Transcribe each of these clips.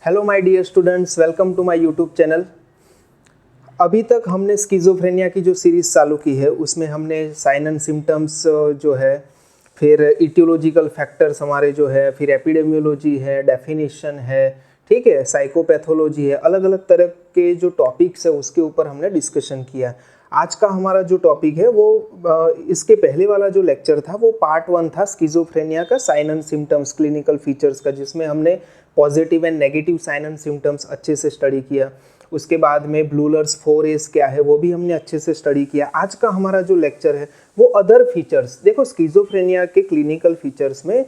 Hello my dear students, welcome to my YouTube channel. अभी तक हमने स्किज़ोफ्रेनिया की जो सीरीज़ चालू की है उसमें हमने साइन एंड सिम्टम्स जो है, फिर इटियोलॉजिकल फैक्टर्स हमारे जो है, फिर एपिडेमियोलॉजी है, डेफिनेशन है, ठीक है, साइकोपैथोलॉजी है, अलग अलग तरह के जो टॉपिक्स है उसके ऊपर हमने डिस्कशन किया। आज का हमारा जो टॉपिक है वो इसके पहले वाला जो लेक्चर था वो पार्ट 1 था स्किज़ोफ्रेनिया का sign and symptoms clinical features का, जिसमें हमने positive and negative sign and symptoms अच्छे से स्टडी किया। उसके बाद में ब्लूलर्स 4A's क्या है वो भी हमने अच्छे से स्टडी किया। आज का हमारा जो लेक्चर है वो अदर फीचर्स। देखो, स्किज़ोफ्रेनिया के क्लिनिकल फीचर्स में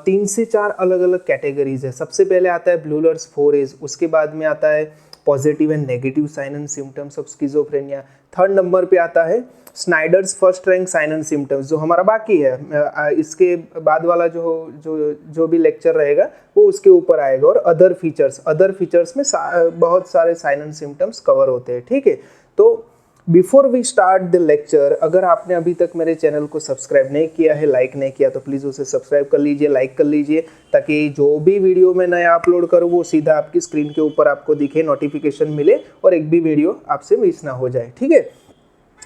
3 से 4 अलग अलग कैटेगरीज है। सबसे पहले आता है ब्लूलर्स 4A's, उसके बाद में आता है positive and negative sign and symptoms of schizophrenia. Third number पे आता है Schneider's first rank sign and symptoms, जो हमारा बाकी है। इसके बाद वाला जो भी लेक्चर रहेगा वो उसके ऊपर आएगा। और अदर फीचर्स में बहुत सारे साइन एंड सिम्टम्स कवर होते हैं, ठीक है। तो before we start the lecture, अगर आपने अभी तक मेरे चैनल को सब्सक्राइब नहीं किया है, लाइक नहीं किया, तो प्लीज़ उसे सब्सक्राइब कर लीजिए, लाइक कर लीजिए, ताकि जो भी वीडियो मैं नया अपलोड करूँ वो सीधा आपकी स्क्रीन के ऊपर आपको दिखे, नोटिफिकेशन मिले और एक भी वीडियो आपसे मिस ना हो जाए, ठीक है।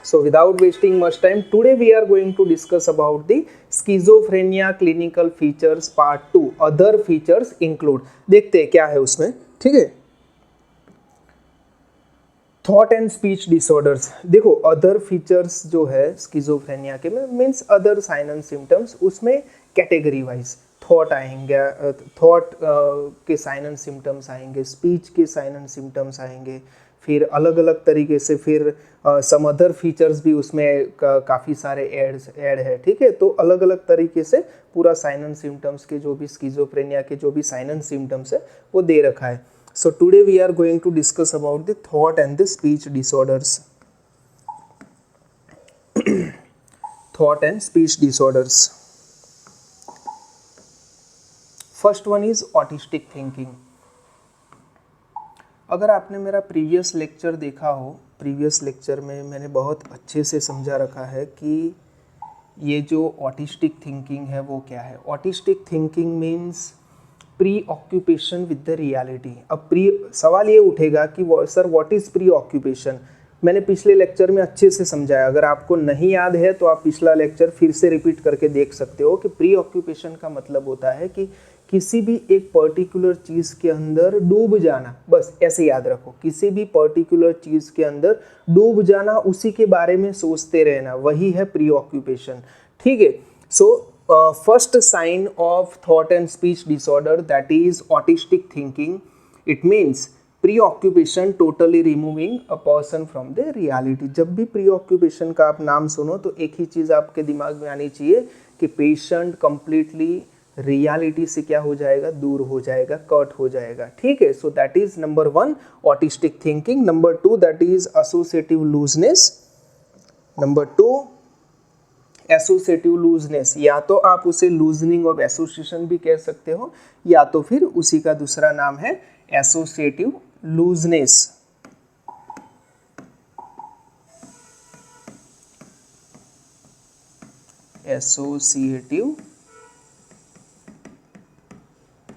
So without wasting much time, today we are going to discuss about the schizophrenia clinical features part 2. Other features include, देखते हैं क्या है उसमें, ठीक है। Thought and speech disorders. देखो, अदर फीचर्स जो है स्किज़ोफ्रेनिया के में means other sign and symptoms, उसमें कैटेगरी वाइज थॉट आएंगे, थॉट के साइन एंड सिम्टम्स आएंगे, स्पीच के साइन एंड सिम्टम्स आएंगे, फिर अलग अलग तरीके से फिर सम अदर फीचर्स भी उसमें काफ़ी सारे ऐड है, ठीक है। तो अलग अलग तरीके से पूरा साइन एंड सिम्टम्स के जो भी स्किज़ोफ्रेनिया के जो भी साइन एंड सिम्टम्स है वो दे रखा है। So today we are going to discuss about the thought and the speech disorders. Thought and speech disorders. First one is autistic thinking. अगर आपने मेरा प्रीवियस लेक्चर देखा हो, प्रीवियस लेक्चर में मैंने बहुत अच्छे से समझा रखा है कि ये जो ऑटिस्टिक थिंकिंग है वो क्या है। Autistic thinking means pre occupation with the reality. अब सवाल ये उठेगा कि sir what is pre occupation. मैंने पिछले लेक्चर में अच्छे से समझाया, अगर आपको नहीं याद है तो आप पिछला लेक्चर फिर से रिपीट करके देख सकते हो कि प्री ऑक्यूपेशन का मतलब होता है कि किसी भी एक पर्टिकुलर चीज़ के अंदर डूब जाना। बस ऐसे याद रखो, किसी भी पर्टिकुलर चीज़ के अंदर डूब जाना, उसी के बारे में सोचते रहना, वही है प्री ऑक्यूपेशन, ठीक है। सो first sign of thought and speech disorder, that is autistic thinking. It means preoccupation totally removing a person from the reality. जब भी preoccupation का आप नाम सुनो तो एक ही चीज़ आपके दिमाग में आनी चाहिए कि पेशेंट completely रियलिटी से क्या हो जाएगा, दूर हो जाएगा, कट हो जाएगा, ठीक है। So that is number 1 autistic thinking. Number 2 that is associative looseness. Number 2 associative looseness, या तो आप उसे लूजनिंग ऑफ एसोसिएशन भी कह सकते हो, या तो फिर उसी का दूसरा नाम है एसोसिएटिव लूजनेस। एसोसिएटिव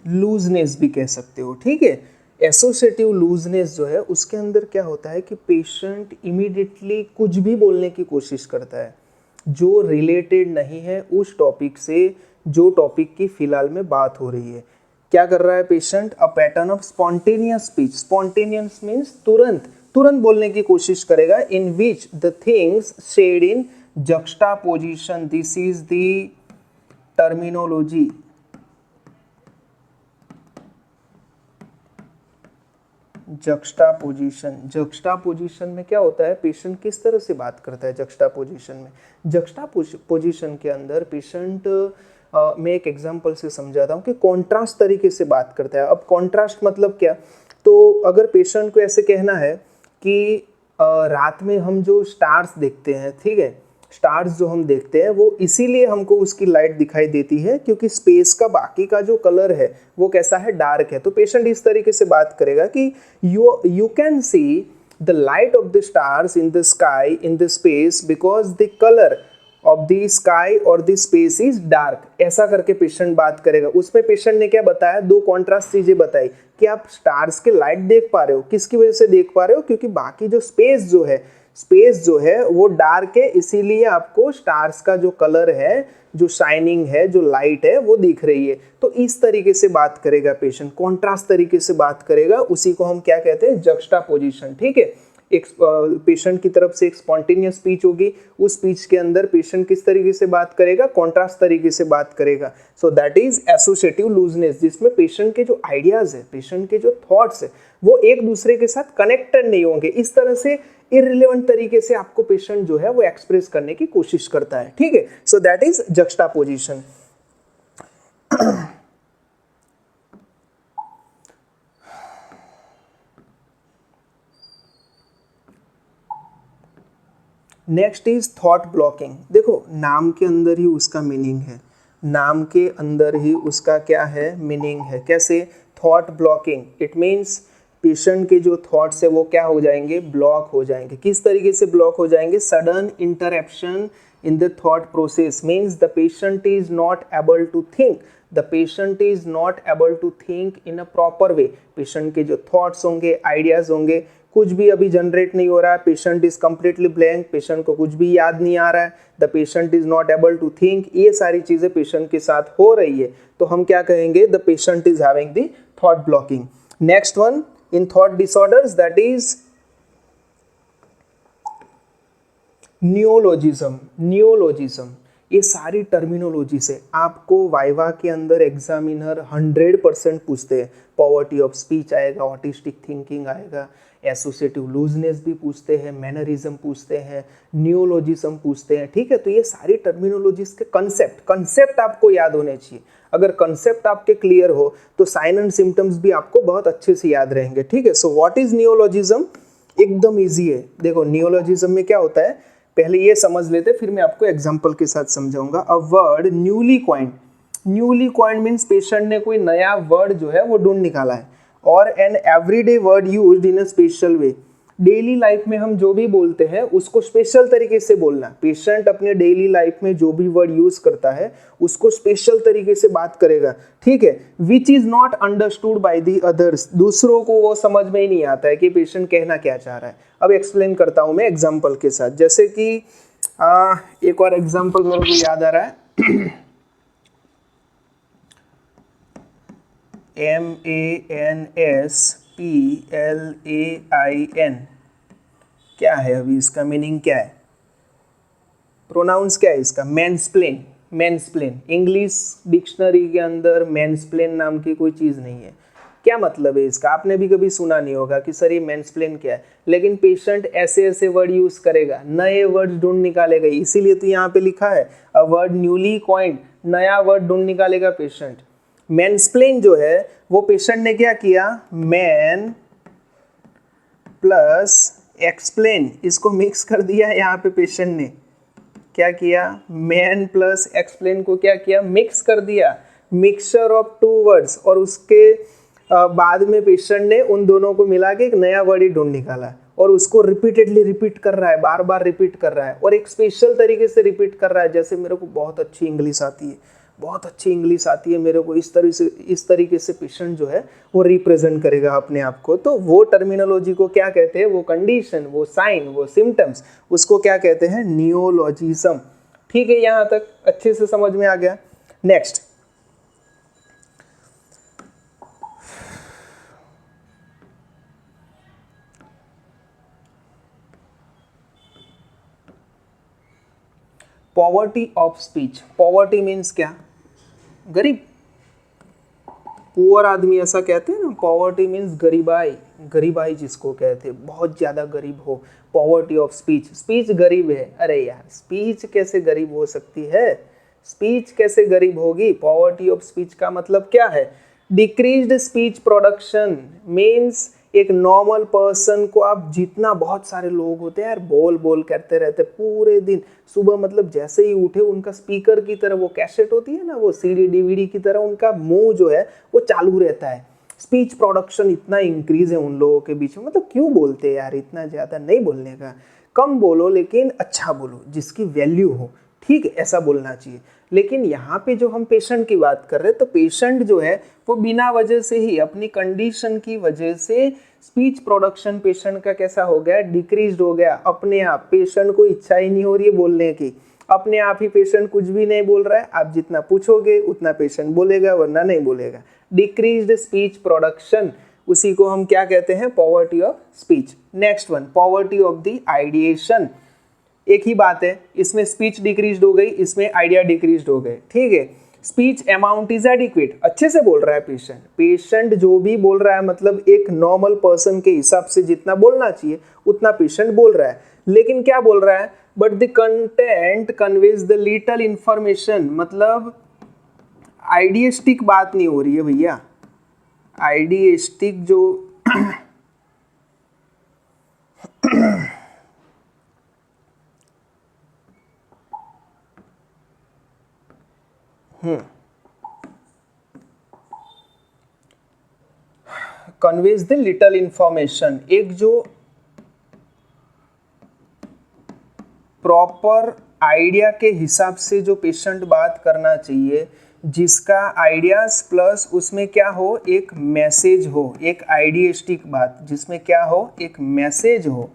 लूजनेस भी कह सकते हो, ठीक है। एसोसिएटिव लूजनेस जो है उसके अंदर क्या होता है कि पेशेंट इमीडिएटली कुछ भी बोलने की कोशिश करता है जो रिलेटेड नहीं है उस टॉपिक से, जो टॉपिक की फिलहाल में बात हो रही है। क्या कर रहा है patient? A pattern of spontaneous speech. Spontaneous means तुरंत बोलने की कोशिश करेगा, in which the things shed in juxtaposition. This is the terminology. Juxtaposition में क्या होता है, पेशेंट किस तरह से बात करता है जक्स्टापोजिशन में। जक्स्टापोजिशन के अंदर पेशेंट मैं एक एग्जांपल से समझाता हूँ कि कॉन्ट्रास्ट तरीके से बात करता है। अब कॉन्ट्रास्ट मतलब क्या, तो अगर पेशेंट को ऐसे कहना है कि रात में हम जो स्टार्स देखते हैं, ठीक है, स्टार्स जो हम देखते हैं वो इसीलिए हमको उसकी लाइट दिखाई देती है क्योंकि स्पेस का बाकी का जो कलर है वो कैसा है, डार्क है। तो पेशेंट इस तरीके से बात करेगा कि you can see the light of the stars in the sky in the space because the colour of the sky और द स्पेस इज डार्क, ऐसा करके पेशेंट बात करेगा। उसमें पेशेंट ने क्या बताया, दो कॉन्ट्रास्ट चीजें बताई कि आप स्टार्स के लाइट देख पा रहे हो, किसकी वजह से देख पा रहे हो, क्योंकि बाकी जो स्पेस जो है वो डार्क है, इसीलिए आपको स्टार्स का जो कलर है, जो शाइनिंग है, जो लाइट है वो दिख रही है। तो इस तरीके से बात करेगा पेशेंट, कॉन्ट्रास्ट तरीके से बात करेगा, उसी को हम क्या कहते हैं, जक्स्टापोजिशन। ठीक है, एक पेशेंट की तरफ से एक स्पॉन्टेनियस स्पीच होगी, उस स्पीच के अंदर पेशेंट किस तरीके से बात करेगा, कॉन्ट्रास्ट तरीके से बात करेगा। सो दैट इज एसोसिएटिव लूजनेस, जिसमें पेशेंट के जो आइडियाज है, पेशेंट के जो थॉट्स है, वो एक दूसरे के साथ कनेक्टेड नहीं होंगे। इस तरह से इररिलेवेंट तरीके से आपको पेशेंट जो है वो एक्सप्रेस करने की कोशिश करता है। ठीक है, so that is juxtaposition. Next is thought blocking. देखो नाम के अंदर ही उसका मीनिंग है, नाम के अंदर ही उसका क्या है, मीनिंग है। कैसे, thought blocking, it means patient के जो थॉट्स है वो क्या हो जाएंगे, ब्लॉक हो जाएंगे। किस तरीके से ब्लॉक हो जाएंगे, sudden interruption in the thought process, means the patient is not able to think, the patient is not able to think in a proper way. Patient के जो थॉट्स होंगे, आइडियाज होंगे, कुछ भी अभी जनरेट नहीं हो रहा है, patient is completely blank, patient को कुछ भी याद नहीं आ रहा है, the patient is not able to think, ये सारी चीजें पेशेंट के साथ हो रही है, तो हम क्या कहेंगे, the patient is having the thought blocking. Next one in thought disorders, that is नियोलॉजिज्म। ये सारी टर्मिनोलॉजी से आपको वाइवा के अंदर एग्जामिनर 100% पूछते हैं। पॉवर्टी ऑफ स्पीच आएगा, ऑटिस्टिक थिंकिंग आएगा, एसोसिएटिव लूजनेस भी पूछते हैं, मैनरिज्म पूछते हैं, नियोलॉजिज्म पूछते हैं। ठीक है, तो ये सारी टर्मिनोलॉजीज के कंसेप्ट आपको याद होने चाहिए। अगर कंसेप्ट आपके क्लियर हो तो साइन एंड सिम्टम्स भी आपको बहुत अच्छे से याद रहेंगे। ठीक है, सो व्हाट इज नियोलॉजिज्म, एकदम ईजी है। देखो नियोलॉजिज्म में क्या होता है, पहले ये समझ लेते, फिर मैं आपको एग्जांपल के साथ समझाऊंगा। A word newly coined means patient ने कोई नया वर्ड जो है वो ढूंढ निकाला है, और an everyday word used in a special way. Daily life में हम जो भी बोलते हैं उसको स्पेशल तरीके से बोलना। पेशेंट अपने डेली लाइफ में जो भी वर्ड यूज करता है उसको स्पेशल तरीके से बात करेगा। ठीक है, which is not understood by the others, दूसरों को वो समझ में ही नहीं आता है कि पेशेंट कहना क्या चाह रहा है। अब एक्सप्लेन करता हूं मैं एग्जाम्पल के साथ, जैसे कि एक और एग्जाम्पल मेरे को याद आ रहा है, MANSPLAIN, क्या है अभी इसका मीनिंग क्या है, प्रोनाउंस क्या है इसका, मैंसप्लेन। इंग्लिश डिक्शनरी के अंदर मैंसप्लेन नाम की कोई चीज़ नहीं है। क्या मतलब है इसका, आपने भी कभी सुना नहीं होगा कि सर ये मैंसप्लेन क्या है, लेकिन पेशेंट ऐसे ऐसे वर्ड यूज करेगा, नए वर्ड ढूंढ निकालेगा, इसीलिए तो यहाँ पे लिखा है अ वर्ड न्यूली कॉइंड, नया वर्ड ढूंढ निकालेगा पेशेंट। मैंसप्लेन जो है वो पेशेंट ने क्या किया, मैन प्लस एक्सप्लेन, इसको मिक्स कर दिया। यहाँ पे पेशेंट ने क्या किया, मैन प्लस एक्सप्लेन को क्या किया, मिक्स कर दिया, मिक्सचर ऑफ टू वर्ड्स, और उसके बाद में पेशेंट ने उन दोनों को मिला के एक नया वर्ड ही ढूंढ निकाला, और उसको रिपीटेडली रिपीट कर रहा है, बार बार रिपीट कर रहा है, और एक स्पेशल तरीके से रिपीट कर रहा है। जैसे मेरे को बहुत अच्छी इंग्लिश आती है मेरे को, इस तरीके से पेशेंट जो है वो रिप्रेजेंट करेगा अपने आप को। तो वो टर्मिनोलॉजी को क्या कहते हैं, वो कंडीशन, वो साइन, वो सिम्टम्स, उसको क्या कहते हैं, नियोलॉजिज्म। ठीक है, यहाँ तक अच्छे से समझ में आ गया। Next, poverty of speech. Poverty means क्या, गरीब, पुअर आदमी ऐसा कहते हैं ना। पॉवर्टी मीन्स गरीबाई जिसको कहते हैं, बहुत ज़्यादा गरीब हो। पॉवर्टी ऑफ स्पीच गरीब है। अरे यार, स्पीच कैसे गरीब हो सकती है, स्पीच कैसे गरीब होगी। पॉवर्टी ऑफ स्पीच का मतलब क्या है, डिक्रीज्ड स्पीच प्रोडक्शन मीन्स एक नॉर्मल पर्सन को आप जितना, बहुत सारे लोग होते हैं यार, बोल करते रहते पूरे दिन, सुबह मतलब जैसे ही उठे उनका स्पीकर की तरह, वो कैसेट होती है ना, वो CD DVD की तरह उनका मुंह जो है वो चालू रहता है। स्पीच प्रोडक्शन इतना इंक्रीज है उन लोगों के बीच में, मतलब क्यों बोलते हैं यार, इतना ज़्यादा नहीं बोलने का, कम बोलो लेकिन अच्छा बोलो, जिसकी वैल्यू हो। ठीक है, ऐसा बोलना चाहिए। लेकिन यहाँ पे जो हम पेशेंट की बात कर रहे हैं, तो पेशेंट जो है वो बिना वजह से ही, अपनी कंडीशन की वजह से स्पीच प्रोडक्शन पेशेंट का कैसा हो गया, डिक्रीज हो गया अपने आप। पेशेंट को इच्छा ही नहीं हो रही है बोलने की, अपने आप ही पेशेंट कुछ भी नहीं बोल रहा है। आप जितना पूछोगे उतना पेशेंट बोलेगा, वरना नहीं बोलेगा। डिक्रीज्ड स्पीच प्रोडक्शन, उसी को हम क्या कहते हैं, poverty of speech. Next one, poverty of the ideation. एक ही बात है, इसमें स्पीच डिक्रीज्ड हो गई, इसमें आइडिया डिक्रीज्ड हो गए, ठीक है। स्पीच अमाउंट इज एडिक्वेट, अच्छे से बोल रहा है पेशेंट। पेशेंट जो भी बोल रहा है, मतलब एक नॉर्मल पर्सन के हिसाब से जितना बोलना चाहिए उतना पेशेंट बोल रहा है। लेकिन क्या बोल रहा है, but the content conveys the little information, मतलब आइडियस्टिक बात नहीं हो रही है भैया। आइडियस्टिक जो कन्वेज द लिटल इंफॉर्मेशन, एक जो प्रॉपर आइडिया के हिसाब से जो पेशेंट बात करना चाहिए, जिसका आइडियाज प्लस उसमें क्या हो, एक मैसेज हो, एक आइडियस्टिक बात जिसमें क्या हो, एक मैसेज हो।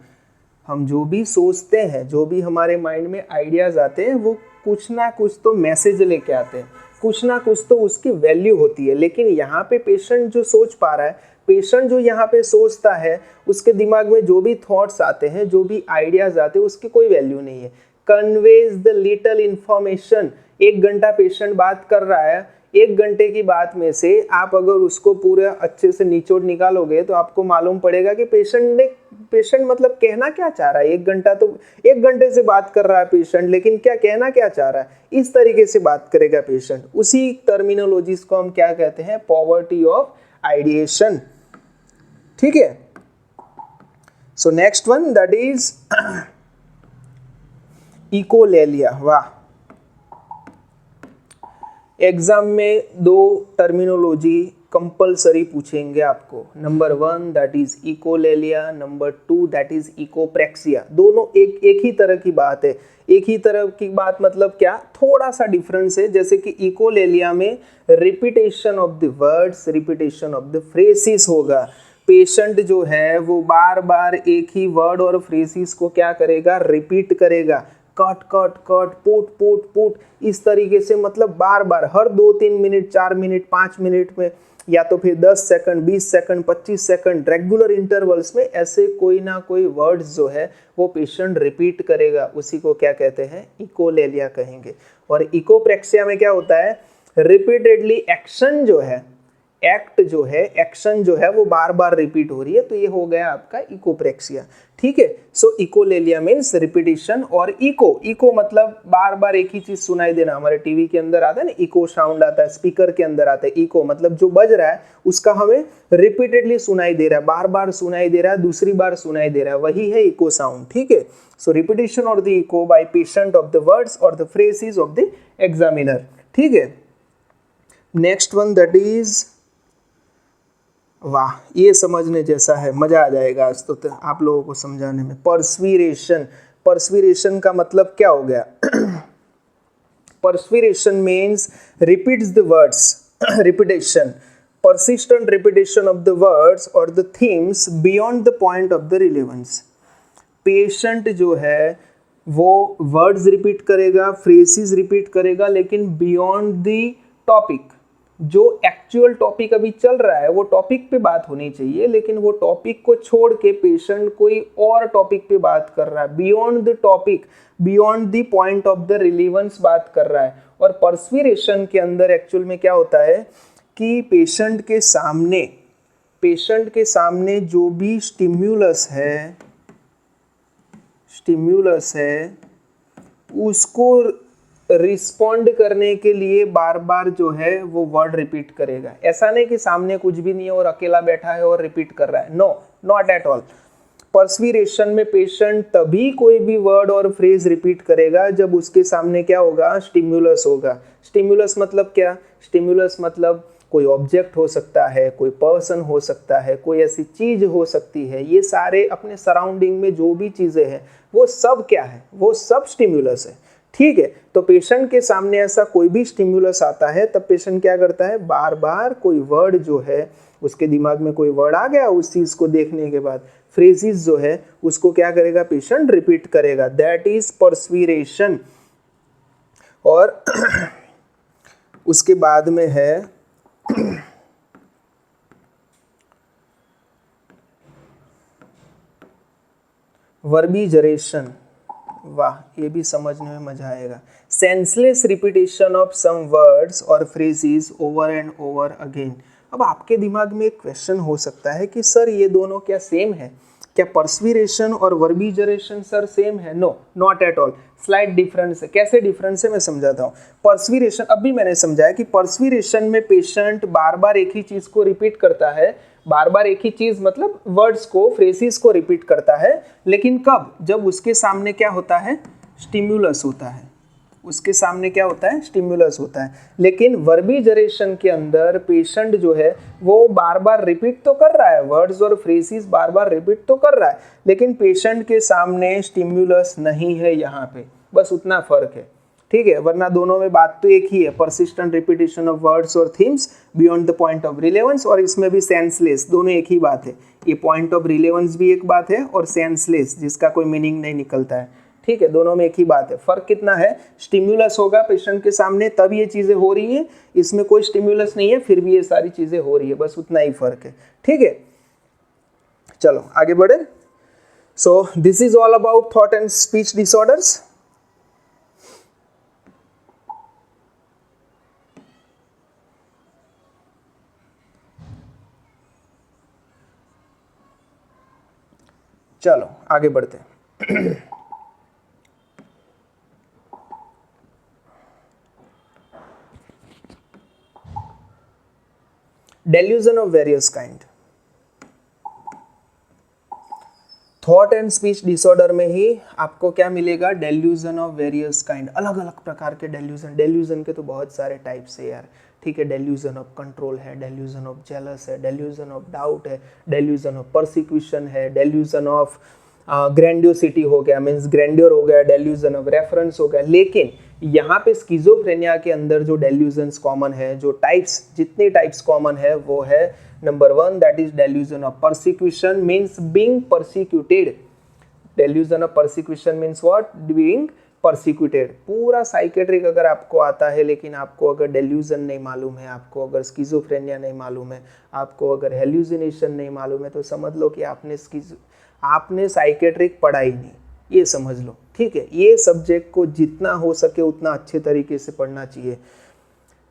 हम जो भी सोचते हैं, जो भी हमारे माइंड में आइडियाज आते हैं, वो कुछ ना कुछ तो मैसेज लेके आते हैं, कुछ ना कुछ तो उसकी वैल्यू होती है। लेकिन यहाँ पे पेशेंट जो सोच पा रहा है, पेशेंट जो यहाँ पे सोचता है, उसके दिमाग में जो भी थॉट्स आते हैं, जो भी आइडियाज आते हैं, उसकी कोई वैल्यू नहीं है। कन्वेज द लिटल इंफॉर्मेशन, 1 घंटा पेशेंट बात कर रहा है, 1 घंटे की बात में से आप अगर उसको पूरा अच्छे से निचोड़ निकालोगे तो आपको मालूम पड़ेगा कि पेशेंट मतलब कहना क्या चाह रहा है। 1 घंटा तो 1 घंटे से बात कर रहा है पेशेंट, लेकिन क्या कहना क्या चाह रहा है, इस तरीके से बात करेगा पेशेंट। उसी टर्मिनोलॉजीज को हम क्या कहते हैं, पॉवर्टी ऑफ आइडिएशन, ठीक है। So next one, that is echolalia. वाह, एग्जाम में 2 टर्मिनोलॉजी कंपलसरी पूछेंगे आपको। Number 1 that is echolalia, number 2 that is echopraxia. दोनों एक ही तरह की बात है। एक ही तरह की बात मतलब क्या, थोड़ा सा डिफरेंस है। जैसे कि इकोलेलिया में repetition of the words, repetition of the phrases होगा। पेशेंट जो है वो बार बार एक ही वर्ड और फ्रेसिस को क्या करेगा, रिपीट करेगा। Cut cut cut, put put put, इस तरीके से, मतलब बार बार हर 2-3 मिनट, 4 मिनट, 5 मिनट में, या तो फिर 10 second, 20 second, 25 second, regular intervals में ऐसे कोई ना कोई वर्ड्स जो है वो पेशेंट रिपीट करेगा। उसी को क्या कहते हैं, इकोलेलिया कहेंगे। और इकोप्रेक्सिया में क्या होता है, रिपीटेडली एक्शन जो है, एक्ट जो है, एक्शन जो है वो बार बार रिपीट हो रही है, तो ये हो गया आपका इकोप्रेक्सिया, ठीक है। सो इकोलेलिया मीन्स रिपीटिशन। और इको मतलब बार बार एक ही चीज सुनाई देना। हमारे टीवी के अंदर आता है ना, इको साउंड आता है, स्पीकर के अंदर आता है। इको मतलब जो बज रहा है उसका हमें रिपीटेडली सुनाई दे रहा है, बार बार सुनाई दे रहा है, दूसरी बार सुनाई दे रहा है, वही है इको साउंड, ठीक है। सो रिपीटिशन और the echo by patient of the words और the phrases of the examiner, ठीक है। नेक्स्ट वन दैट इज, वाह, ये समझने जैसा है, मजा आ जाएगा आज तो आप लोगों को समझाने में। पर्सवीरेशन, पर्सवीरेशन का मतलब क्या हो गया, perseveration means repeats the words, repetition, persistent repetition of the words or the themes beyond the point of the relevance। Patient जो है वो वर्ड्स रिपीट करेगा, फ्रेजेस रिपीट करेगा, लेकिन बियॉन्ड द टॉपिक, जो एक्चुअल टॉपिक अभी चल रहा है वो टॉपिक पे बात होनी चाहिए, लेकिन वो टॉपिक को छोड़ के पेशेंट कोई और टॉपिक पे बात कर रहा है, beyond the topic, beyond the point of the relevance बात कर रहा है। और पर्सवीरेशन के अंदर एक्चुअल में क्या होता है कि पेशेंट के सामने जो भी स्टिम्युलस है उसको रिस्पॉन्ड करने के लिए बार बार जो है वो वर्ड रिपीट करेगा। ऐसा नहीं कि सामने कुछ भी नहीं है और अकेला बैठा है और रिपीट कर रहा है, नो, नॉट एट ऑल। पर्सवीरेशन में पेशेंट तभी कोई भी वर्ड और फ्रेज रिपीट करेगा जब उसके सामने क्या होगा, स्टिम्युलस होगा। स्टिम्युलस मतलब क्या, स्टिम्युलस मतलब कोई ऑब्जेक्ट हो सकता है, कोई पर्सन हो सकता है, कोई ऐसी चीज हो सकती है। ये सारे अपने सराउंडिंग में जो भी चीजें हैं वो सब क्या है, वो सब स्टिम्युलस है, ठीक है। तो पेशेंट के सामने ऐसा कोई भी स्टिमुलस आता है तब पेशेंट क्या करता है, बार बार कोई वर्ड जो है उसके दिमाग में कोई वर्ड आ गया उस चीज को देखने के बाद, फ्रेजेस जो है उसको क्या करेगा पेशेंट, रिपीट करेगा, दैट इज पर्सवीरेशन। और उसके बाद में है वर्बिजरेशन। वाह, ये भी समझने में मजा आएगा। Senseless repetition of some words और phrases over and over again. अब आपके दिमाग में एक क्वेश्चन हो सकता है कि सर ये दोनों क्या सेम है, क्या पर्सवीरेशन और वर्बिजरेशन सर सेम है? No, not at all, slight difference है। कैसे डिफरेंस है मैं समझाता हूँ। पर्सवीरेशन, अभी मैंने समझाया कि पर्सवीरेशन में पेशेंट बार बार एक ही चीज को रिपीट करता है, बार बार एक ही चीज मतलब वर्ड्स को, फ्रेजेस को रिपीट करता है, लेकिन कब, जब उसके सामने क्या होता है, स्टिम्युलस होता है, उसके सामने क्या होता है, स्टिम्युलस होता है। लेकिन वर्बिजरेशन के अंदर पेशेंट जो है वो बार बार रिपीट तो कर रहा है, वर्ड्स और फ्रेजेस बार बार रिपीट तो कर रहा है, लेकिन पेशेंट के सामने स्टिम्युलस नहीं है यहाँ पे, बस उतना फर्क है, ठीक है। वरना दोनों में बात तो एक ही है, परसिस्टेंट रिपीटेशन ऑफ वर्ड्स और themes beyond the point of relevance, और इसमें भी सेंसलेस, दोनों एक ही बात है। ये पॉइंट ऑफ रिलेवेंस भी एक बात है और सेंसलेस जिसका कोई मीनिंग नहीं निकलता है, ठीक है, दोनों में एक ही बात है। फर्क कितना है, स्टिम्युलस होगा पेशेंट के सामने तब ये चीजें हो रही है, इसमें कोई स्टिम्युलस नहीं है फिर भी ये सारी चीजें हो रही है, बस उतना ही फर्क है, ठीक है। चलो आगे बढ़े। So this is all about thought and speech disorders. चलो आगे बढ़ते हैं। Delusion of various kind. Thought and speech disorder में ही आपको क्या मिलेगा, डेल्यूजन ऑफ वेरियस काइंड, अलग अलग प्रकार के डेल्यूजन। डेल्यूजन के तो बहुत सारे टाइप्स है यार, ठीक है। डेल्यूजन ऑफ कंट्रोल है, डेल्यूजन ऑफ जेलस है, डेल्यूजन ऑफ डाउट है, डेल्यूजन ऑफ परसिक्यूशन है, डेल्यूजन ऑफ ग्रैंडियोसिटी हो गया, मीन्स ग्रैंडियर हो गया, डेल्यूजन ऑफ रेफरेंस हो गया। लेकिन यहाँ पे स्किज़ोफ्रेनिया के अंदर जो डेल्यूजन्स कॉमन है, जो टाइप्स, जितने टाइप्स कॉमन है वो है number 1 that is delusion of persecution, means being persecuted. Delusion of persecution means what, being persecuted. पूरा साइकेट्रिक अगर आपको आता है लेकिन आपको अगर डेल्यूजन नहीं मालूम है, आपको अगर स्किज़ोफ्रेनिया नहीं मालूम है, आपको अगर हेल्यूसिनेशन नहीं मालूम है, तो समझ लो कि आपने साइकेट्रिक पढ़ा ही नहीं, ये समझ लो, ठीक है। ये सब्जेक्ट को जितना हो सके उतना अच्छे तरीके से पढ़ना चाहिए।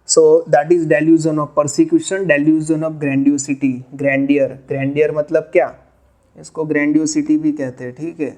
सो that is delusion of persecution. Delusion of grandiosity, grandeur, grandeur मतलब क्या, इसको ग्रैंडियोसिटी भी कहते हैं, ठीक है।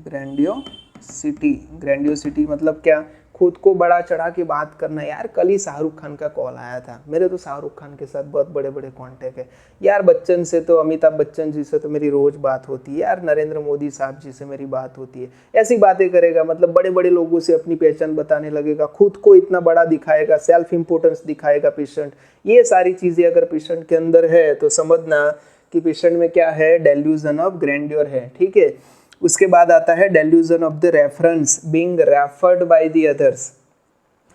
ग्रैंडियोसिटी, ग्रैंडियोसिटी मतलब क्या, खुद को बड़ा चढ़ा के बात करना। यार कल ही शाहरुख खान का कॉल आया था, मेरे तो शाहरुख खान के साथ बहुत बड़े बड़े कांटेक्ट है यार। बच्चन से तो, अमिताभ बच्चन जी से तो मेरी रोज बात होती है यार, नरेंद्र मोदी साहब जी से मेरी बात होती है। ऐसी बातें करेगा, मतलब बड़े बड़े लोगों से अपनी पहचान बताने लगेगा, खुद को इतना बड़ा दिखाएगा, सेल्फ इम्पोर्टेंस दिखाएगा पेशेंट। ये सारी चीज़ें अगर पेशेंट के अंदर है तो समझना कि पेशेंट में क्या है, डेल्यूजन ऑफ ग्रैंडियर है, ठीक है। उसके बाद आता है delusion of the reference, being referred by the others,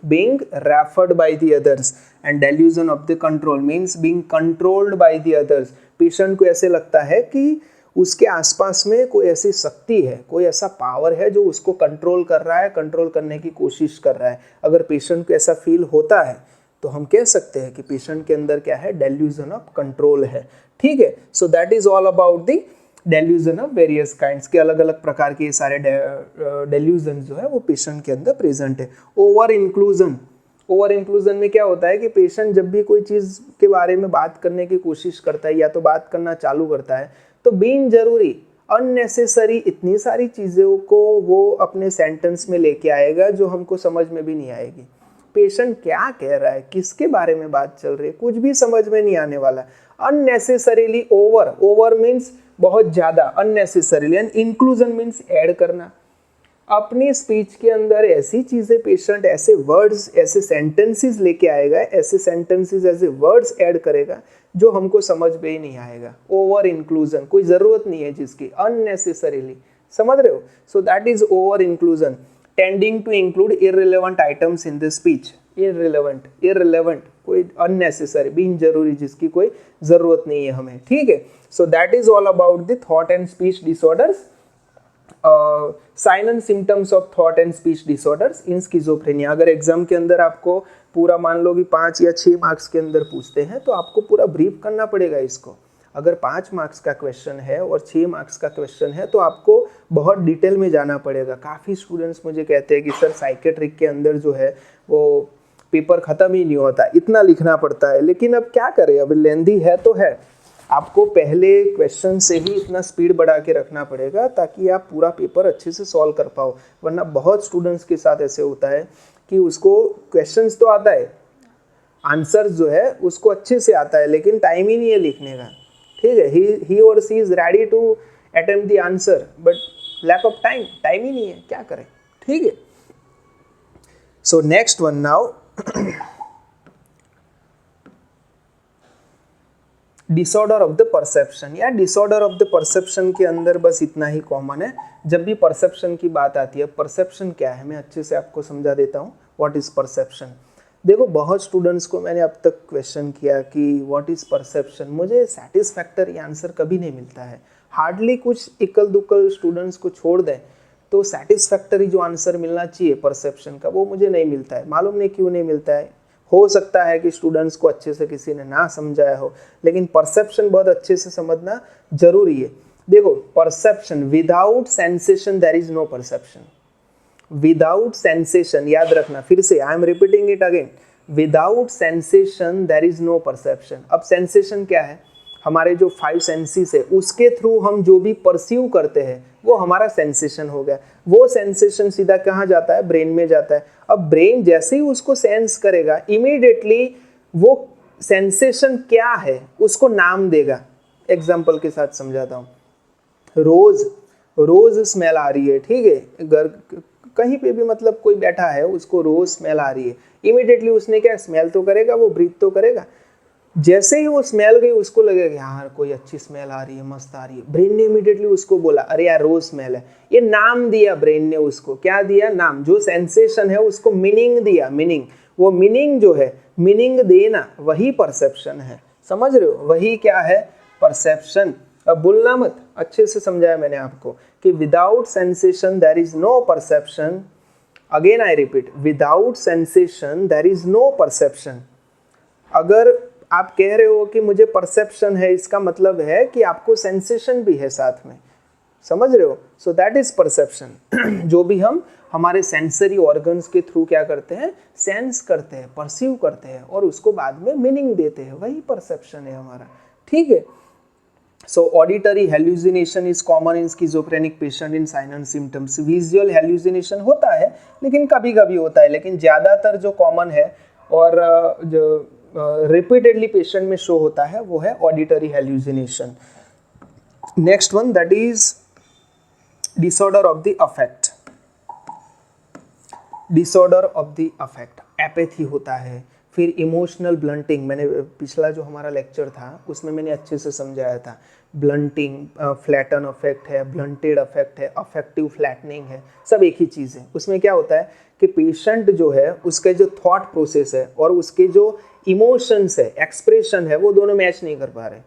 being referred by the others, and delusion of the control means being controlled by the others। Patient को ऐसे लगता है कि उसके आसपास में कोई ऐसी शक्ति है, कोई ऐसा पावर है जो उसको कंट्रोल कर रहा है, कंट्रोल करने की कोशिश कर रहा है। अगर पेशेंट को ऐसा फील होता है तो हम कह सकते हैं कि पेशेंट के अंदर क्या है, डेल्यूजन ऑफ कंट्रोल है, ठीक है। So that is all about the delusion of various kinds के अलग अलग प्रकार के सारे डेल्यूजन जो है वो पेशेंट के अंदर प्रेजेंट है। ओवर इंक्लूजन, ओवर इंक्लूजन में क्या होता है कि पेशेंट जब भी कोई चीज़ के बारे में बात करने की कोशिश करता है या तो बात करना चालू करता है तो बिन जरूरी अननेसेसरी इतनी सारी चीज़ों को वो अपने सेंटेंस में लेके आएगा जो हमको समझ में भी नहीं आएगी। पेशेंट क्या कह रहा है, किसके बारे में बात चल रही है, कुछ भी समझ में नहीं आने वाला। अननेसेसरीली ओवर, ओवर मीन्स बहुत ज़्यादा, unnecessarily, and inclusion means add करना। अपनी स्पीच के अंदर ऐसी चीज़ें पेशेंट, ऐसे वर्ड्स, ऐसे सेंटेंसेस लेके आएगा, ऐसे सेंटेंसेस, ऐसे वर्ड्स ऐड करेगा जो हमको समझ में ही नहीं आएगा। ओवर इंक्लूजन, कोई ज़रूरत नहीं है जिसकी, अननेसेसरीली समझ रहे हो? So that is over inclusion, tending to include irrelevant items in the speech. Irrelevant कोई अननेसेसरी, बिन जरूरी, जिसकी कोई जरूरत नहीं है हमें, ठीक है। So that is all about the thought and speech disorders, sign and symptoms of thought and speech disorders in schizophrenia. अगर एग्जाम के अंदर आपको पूरा मान लो कि 5 या 6 मार्क्स के अंदर पूछते हैं तो आपको पूरा ब्रीफ करना पड़ेगा इसको। अगर 5 मार्क्स का क्वेश्चन है और 6 मार्क्स का क्वेश्चन है तो आपको बहुत डिटेल में जाना पड़ेगा। काफ़ी स्टूडेंट्स मुझे कहते हैं कि सर साइकेट्रिक के अंदर जो है वो पेपर ख़त्म ही नहीं होता, इतना लिखना पड़ता है। लेकिन अब क्या करें, अब लेंदी है तो है, आपको पहले क्वेश्चन से ही इतना स्पीड बढ़ा के रखना पड़ेगा ताकि आप पूरा पेपर अच्छे से सॉल्व कर पाओ। वरना बहुत स्टूडेंट्स के साथ ऐसे होता है कि उसको क्वेश्चंस तो आता है, आंसर जो है उसको अच्छे से आता है, लेकिन टाइम ही नहीं है लिखने का, ठीक है। ही और she is ready to attempt the answer but lack of time ही नहीं है, क्या करें, ठीक है। So next one now, disorder of the perception. या डिसऑर्डर ऑफ द परसेप्शन के अंदर बस इतना ही कॉमन है। जब भी परसेप्शन की बात आती है, परसेप्शन क्या है मैं अच्छे से आपको समझा देता हूँ। What is perception? देखो बहुत स्टूडेंट्स को मैंने अब तक क्वेश्चन किया कि व्हाट इज परसेप्शन, मुझे सेटिस्फैक्टरी आंसर कभी नहीं मिलता है। हार्डली कुछ इक्कल दुक्कल स्टूडेंट्स को छोड़ दें तो सेटिस्फैक्टरी जो आंसर मिलना चाहिए परसेप्शन का वो मुझे नहीं मिलता है। मालूम नहीं क्यों नहीं मिलता है। हो सकता है कि स्टूडेंट्स को अच्छे से किसी ने ना समझाया हो, लेकिन परसेप्शन बहुत अच्छे से समझना जरूरी है। देखो perception, without sensation there is no perception. Without sensation, याद रखना, फिर से I am repeating it again, without sensation there is no perception. अब सेंसेशन क्या है? हमारे जो 5 सेंसेस है उसके थ्रू हम जो भी परसीव करते हैं वो हमारा सेंसेशन हो गया। वो सेंसेशन सीधा कहाँ जाता है? ब्रेन में जाता है। अब ब्रेन जैसे ही उसको सेंस करेगा इमीडिएटली वो सेंसेशन क्या है उसको नाम देगा। एग्जाम्पल के साथ समझाता हूँ। रोज स्मेल आ रही है, ठीक है, घर कहीं पे भी मतलब कोई बैठा है उसको रोज स्मेल आ रही है, इमीडिएटली उसने क्या स्मेल तो करेगा, वो ब्रीथ तो करेगा। जैसे ही वो स्मेल गई उसको लगेगा यार कोई अच्छी स्मेल आ रही है, मस्त आ रही है। ब्रेन ने इमीडिएटली उसको बोला अरे यार रोज स्मेल है, ये नाम दिया ब्रेन ने उसको, क्या दिया? नाम। जो सेंसेशन है उसको मीनिंग दिया, मीनिंग। वो मीनिंग जो है, मीनिंग देना, वही परसेप्शन है। समझ रहे हो? वही क्या है? परसेप्शन। अब बोलना मत, अच्छे से समझाया मैंने आपको कि without sensation there is no perception. Again I repeat, without sensation there is no perception. अगर आप कह रहे हो कि मुझे परसेप्शन है, इसका मतलब है कि आपको सेंसेशन भी है साथ में। समझ रहे हो? So that is perception. जो भी हम हमारे सेंसरी ऑर्गन्स के थ्रू क्या करते हैं? सेंस करते हैं, परसीव करते हैं और उसको बाद में मीनिंग देते हैं, वही परसेप्शन है हमारा, ठीक है। So auditory hallucination is common in schizophrenic patient in sign and symptoms. Visual hallucination होता है लेकिन कभी कभी होता है, लेकिन ज़्यादातर जो कॉमन है और जो रिपीटेडली पेशेंट में शो होता है वो है auditory hallucination. Next one, that is disorder of the affect. Disorder of the affect, apathy होता है, फिर इमोशनल ब्लंटिंग। मैंने पिछला जो हमारा लेक्चर था उसमें मैंने अच्छे से समझाया था। ब्लंटिंग, फ्लैटन अफेक्ट है, ब्लंटेड अफेक्ट है, अफेक्टिव फ्लैटनिंग है, सब एक ही चीज़ है। उसमें क्या होता है कि पेशेंट जो है उसके जो थॉट प्रोसेस है और उसके जो इमोशंस है, एक्सप्रेशन है, वो दोनों मैच नहीं कर पा रहे,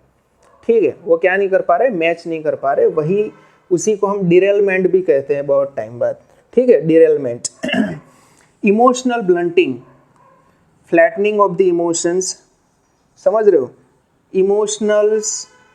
ठीक है। वो क्या नहीं कर पा रहे? मैच नहीं कर पा रहे। वही उसी को हम डिरेलमेंट भी कहते हैं बहुत टाइम बाद, ठीक है, derailment. Emotional blunting, flattening of the emotions, समझ रहे हो? इमोशनल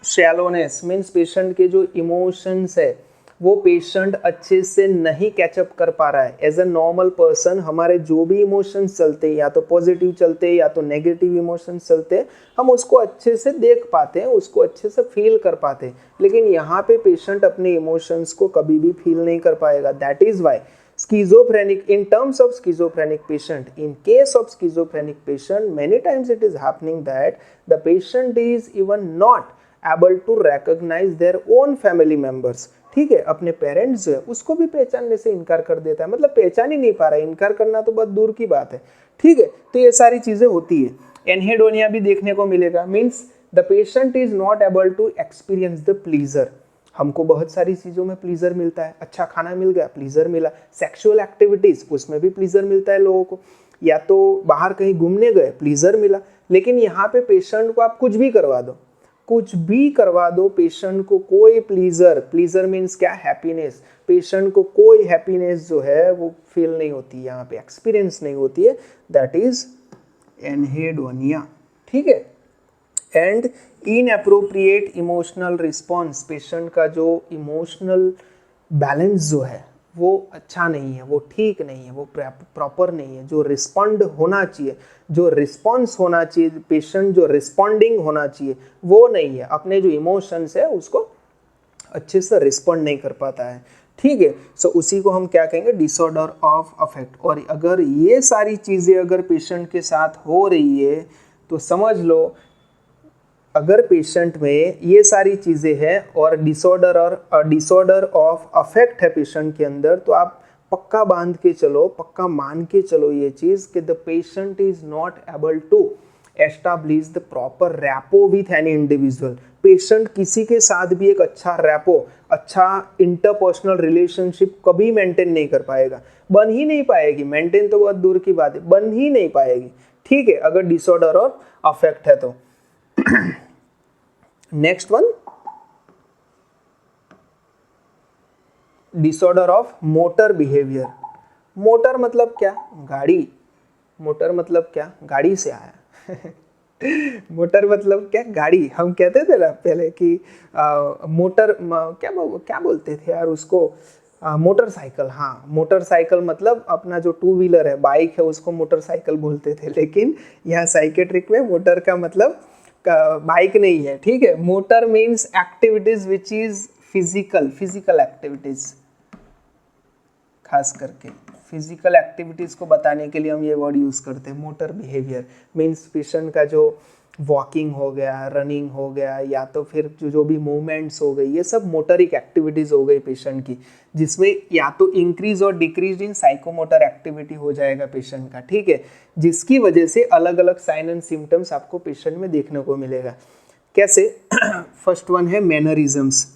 शैलोनेस मीन्स पेशेंट के जो इमोशंस है वो पेशेंट अच्छे से नहीं कैचअप कर पा रहा है। एज अ नॉर्मल पर्सन हमारे जो भी इमोशंस चलते हैं, या तो पॉजिटिव चलते हैं या तो नेगेटिव इमोशंस चलते हैं, हम उसको अच्छे से देख पाते हैं, उसको अच्छे से फील कर पाते हैं। लेकिन यहाँ पे पेशेंट अपने इमोशंस को कभी भी फील नहीं कर पाएगा। That is why schizophrenic, in terms of schizophrenic patient, in case of schizophrenic patient, many times it is happening that the patient is even not able to recognize their own family members, ठीक है। अपने parents जो है उसको भी पहचानने से इनकार कर देता है, मतलब पहचान ही नहीं पा रहा है, इनकार करना तो बहुत दूर की बात है, ठीक है। तो ये सारी चीजें होती है। एनहेडोनिया भी देखने को मिलेगा, means the patient is not able to experience the pleasure. हमको बहुत सारी चीज़ों में प्लीजर मिलता है, अच्छा खाना मिल गया प्लीजर मिला, सेक्सुअल एक्टिविटीज़ उसमें भी प्लीजर मिलता है लोगों को, या तो बाहर कहीं घूमने गए प्लीजर मिला। लेकिन यहाँ पे पेशेंट को आप कुछ भी करवा दो, कुछ भी करवा दो, पेशेंट को कोई प्लीजर मीन्स क्या, हैप्पीनेस, पेशेंट को कोई हैप्पीनेस जो है वो फील नहीं होती, यहाँ पे एक्सपीरियंस नहीं होती है, दैट इज एनहेडोनिया। ठीक है। And inappropriate emotional response, patient का जो इमोशनल बैलेंस जो है वो अच्छा नहीं है, वो ठीक नहीं है, वो प्रॉपर नहीं है। जो रिस्पॉन्ड होना चाहिए, जो रिस्पॉन्स होना चाहिए, पेशेंट जो रिस्पॉन्डिंग होना चाहिए वो नहीं है, अपने जो इमोशंस है उसको अच्छे से रिस्पॉन्ड नहीं कर पाता है। ठीक है। सो उसी को हम क्या कहेंगे, डिसऑर्डर ऑफ अफेक्ट। और अगर ये सारी चीज़ें अगर पेशेंट के साथ हो रही है तो समझ लो, अगर पेशेंट में ये सारी चीज़ें हैं और डिसऑर्डर ऑफ अफेक्ट है पेशेंट के अंदर, तो आप पक्का बांध के चलो, पक्का मान के चलो ये चीज़ कि the patient is not able to establish the proper rapport with any individual. Patient किसी के साथ भी एक अच्छा रैपो, अच्छा इंटरपर्सनल रिलेशनशिप कभी मेंटेन नहीं कर पाएगा, बन ही नहीं पाएगी। मेंटेन तो बहुत दूर की बात है, बन ही नहीं पाएगी। ठीक है, अगर डिसऑर्डर ऑफ अफेक्ट है तो। Next one, disorder of motor behaviour. Motor मतलब क्या, गाड़ी। मोटर मतलब क्या, गाड़ी से आया मोटर मतलब क्या, गाड़ी। हम कहते थे ना पहले कि मोटर क्या बोलते थे यार उसको, मोटरसाइकिल। हाँ, मोटरसाइकिल मतलब अपना जो टू व्हीलर है, बाइक है, उसको मोटरसाइकिल बोलते थे। लेकिन यहाँ साइकेट्रिक में मोटर का मतलब बाइक नहीं है। ठीक है। Motor means activities which is physical activities, खास करके फिजिकल एक्टिविटीज को बताने के लिए हम ये वर्ड यूज करते हैं। मोटर बिहेवियर मीन्स पेशेंट का जो वॉकिंग हो गया, रनिंग हो गया, या तो फिर जो भी मूवमेंट्स हो गई, ये सब मोटरिक एक्टिविटीज हो गई पेशेंट की, जिसमें या तो इंक्रीज और डिक्रीज इन साइकोमोटर एक्टिविटी हो जाएगा पेशेंट का। ठीक है। जिसकी वजह से अलग अलग साइन एंड सिम्टम्स आपको पेशेंट में देखने को मिलेगा। कैसे? फर्स्ट वन है मैनरिज्म्स।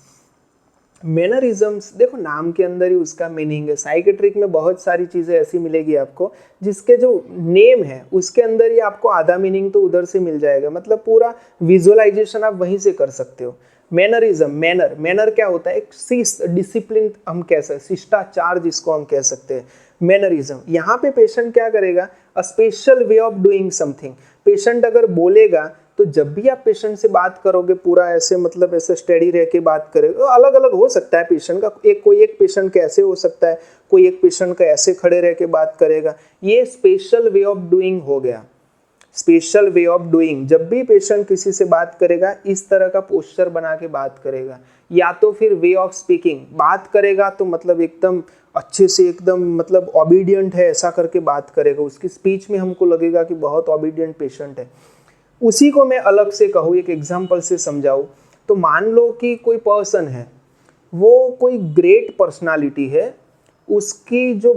मैनरिज्म्स देखो, नाम के अंदर ही उसका मीनिंग है। साइकेट्रिक में बहुत सारी चीज़ें ऐसी मिलेगी आपको जिसके जो नेम है उसके अंदर ही आपको आधा मीनिंग तो उधर से मिल जाएगा, मतलब पूरा विजुअलाइजेशन आप वहीं से कर सकते हो। मैनरिज्म, मैनर क्या होता है, एक डिसिप्लिन हम कह सकते हैं, शिष्टाचार जिसको हम कह सकते हैं, मैनरिज्म। यहाँ पे पेशेंट क्या करेगा, a special way of doing something. Patient अगर बोलेगा तो जब भी आप पेशेंट से बात करोगे पूरा ऐसे, मतलब ऐसे स्टेडी रह के बात करेगा, तो अलग अलग हो सकता है पेशेंट का, कोई एक पेशेंट का ऐसे हो सकता है, कोई एक पेशेंट का ऐसे खड़े रह के बात करेगा। ये स्पेशल वे ऑफ डूइंग हो गया, स्पेशल वे ऑफ डूइंग। जब भी पेशेंट किसी से बात करेगा इस तरह का पोस्चर बना के बात करेगा। या तो फिर वे ऑफ स्पीकिंग, बात करेगा तो मतलब एकदम अच्छे से, एकदम मतलब ओबीडियंट है ऐसा करके बात करेगा, उसकी स्पीच में हमको लगेगा कि बहुत ओबीडियंट पेशेंट है। उसी को मैं अलग से कहूँ, एक एग्जांपल से समझाऊँ तो मान लो कि कोई पर्सन है, वो कोई ग्रेट पर्सनालिटी है, उसकी जो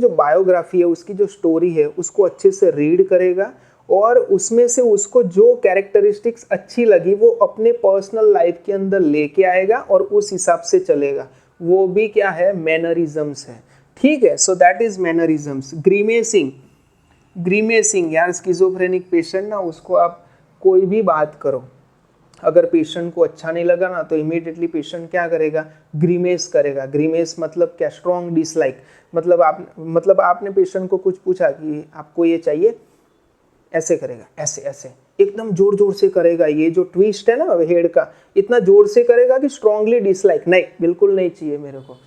बायोग्राफी है, उसकी जो स्टोरी है, उसको अच्छे से रीड करेगा और उसमें से उसको जो कैरेक्टरिस्टिक्स अच्छी लगी वो अपने पर्सनल लाइफ के अंदर लेके आएगा और उस हिसाब से चलेगा। वो भी क्या है, मैनरिज्म्स है। ठीक है। So that is mannerisms. Grimacing यार, स्किज़ोफ्रेनिक पेशेंट ना, उसको आप कोई भी बात करो, अगर पेशेंट को अच्छा नहीं लगा ना तो इमीडिएटली पेशेंट क्या करेगा, ग्रीमेस करेगा। ग्रीमेस मतलब क्या, स्ट्रॉन्ग डिसलाइक। मतलब आपने पेशेंट को कुछ पूछा कि आपको ये चाहिए, ऐसे करेगा, ऐसे ऐसे एकदम जोर जोर से करेगा। ये जो ट्विस्ट है ना हेड का, इतना जोर से करेगा कि स्ट्रांगली डिसलाइक, नहीं बिल्कुल नहीं चाहिए मेरे को।